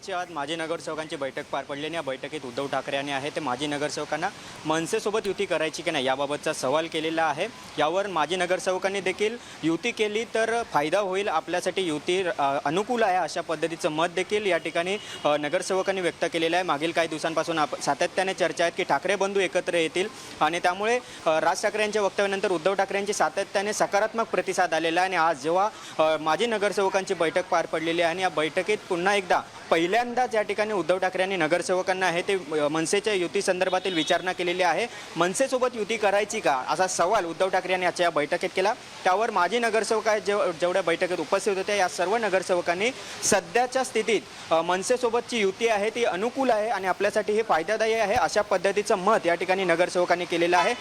मनसेची आज माजी नगरसेवकांची बैठक पार पडली आणि या बैठकीत उद्धव ठाकरे यांनी आहे ते माजी नगरसेवकांना मनसेसोबत युती करायची की नाही याबाबतचा सवाल केलेला आहे। यावर माजी नगरसेवकांनी देखील युती केली तर फायदा होईल, आपल्यासाठी युती अनुकूल आहे अशा पद्धतीचं मत देखील या ठिकाणी नगरसेवकांनी व्यक्त केलेलं आहे। मागील काही दिवसांपासून सातत्याने चर्चा आहेत की ठाकरे बंधू एकत्र येतील आणि त्यामुळे राज ठाकरे यांच्या वक्तव्यानंतर उद्धव ठाकरे यांची सातत्याने सकारात्मक प्रतिसाद आलेला आहे। आणि आज जेव्हा माजी नगरसेवकांची बैठक पार पडलेली आहे आणि या बैठकीत पुन्हा एकदा पहिल्यांदाच या ठिकाणी उद्धव ठाकरे यांनी नगरसेवकांना आहे ते मनसेच्या युती संदर्भातील विचारणा केलेली आहे। मनसेसोबत युती करायची का असा सवाल उद्धव ठाकरे यांनी आजच्या बैठकीत केला। त्यावर माजी नगरसेवक जेवढ्या बैठकीत उपस्थित होते या सर्व नगरसेवकांनी सध्याच्या स्थितीत मनसेसोबतची युती आहे ती अनुकूल आहे आणि आपल्यासाठी हे फायदादायी आहे अशा पद्धतीचं मत या ठिकाणी नगरसेवकांनी केलेलं आहे।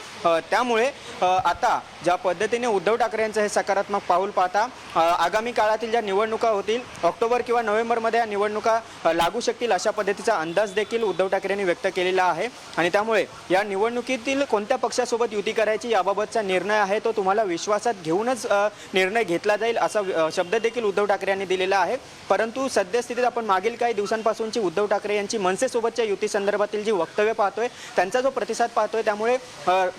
त्यामुळे आता ज्या पद्धतीने उद्धव ठाकरे यांचं हे सकारात्मक पाऊल पाहता आगामी काळातील ज्या निवडणुका होतील ऑक्टोबर किंवा नोव्हेंबरमध्ये या निवडणुका लागू शकतील अशा पद्धतीचा अंदाज देखील उद्धव ठाकरे यांनी व्यक्त केलेला आहे। आणि त्यामुळे या निवडणुकीतील कोणत्या पक्षासोबत युती करायची याबाबतचा निर्णय आहे तो तुम्हाला विश्वासात घेऊनच निर्णय घेतला जाईल असा शब्द देखील उद्धव ठाकरे यांनी दिलेला आहे। परंतु सद्यस्थितीत आपण मागील काही दिवसांपासूनची उद्धव ठाकरे यांची मनसेसोबतच्या युती संदर्भातील जी वक्तव्य पाहतोय त्यांचा जो प्रतिसाद पाहतोय त्यामुळे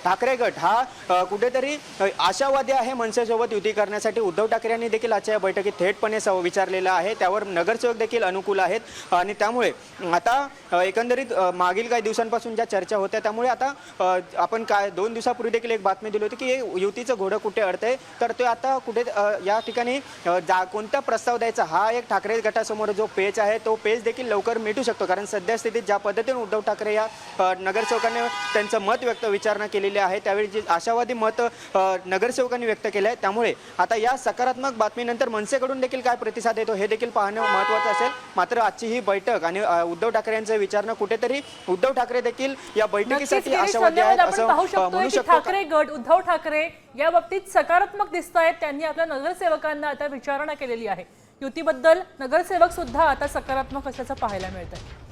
ठाकरे गट हा कुठेतरी आशावादी आहे मनसेसोबत युती करण्यासाठी। उद्धव ठाकरे यांनी देखील आजच्या बैठकीत थेटपणे विचारलेला आहे, त्यावर नगरसेवक देखील अनुकूल आहेत आणि त्यामुळे आता एकंदरीत मागील काही दिवसांपासून ज्या चर्चा होत्या त्यामुळे आता आपण काय 2 दिवसापूर्वी देखील एक बातमी दिली होती की युतीचं घोडं कुठे अडतंय तर ते आता कुठे या ठिकाणी कोणता प्रस्ताव द्यायचा हा एक ठाकरे गटासमोर जो पेच आहे तो पेच देखील लवकर मिटू शकतो। कारण सद्यस्थितीत ज्या पद्धतीने उद्धव ठाकरे या नगरसेवकांनी त्यांचं मत विचारणा केलेली आहे त्यावेळी जे आशावादी मत नगरसेवकांनी व्यक्त केलं आहे त्यामुळे आता या सकारात्मक बातमीनंतर मनसेकडून देखील काय प्रतिसाद येतो हे देखील पाहणं महत्त्वाचं असेल। मात्र आजची ही बैठक आणि उद्धव ठाकरे यांचं विचारणं कुठेतरी उद्धव ठाकरे देखील या बैठकीसाठी आशावादी आहेत असं म्हणू शकतो। ठाकरे गट उद्धव ठाकरे या बाबतीत सकारात्मक दिसत आहेत, त्यांनी आपल्या नगरसेवकांना आता विचारणा केलेली आहे। युतीबद्दल नगरसेवक सुद्धा आता सकारात्मक असल्याचं पाहायला मिळतंय।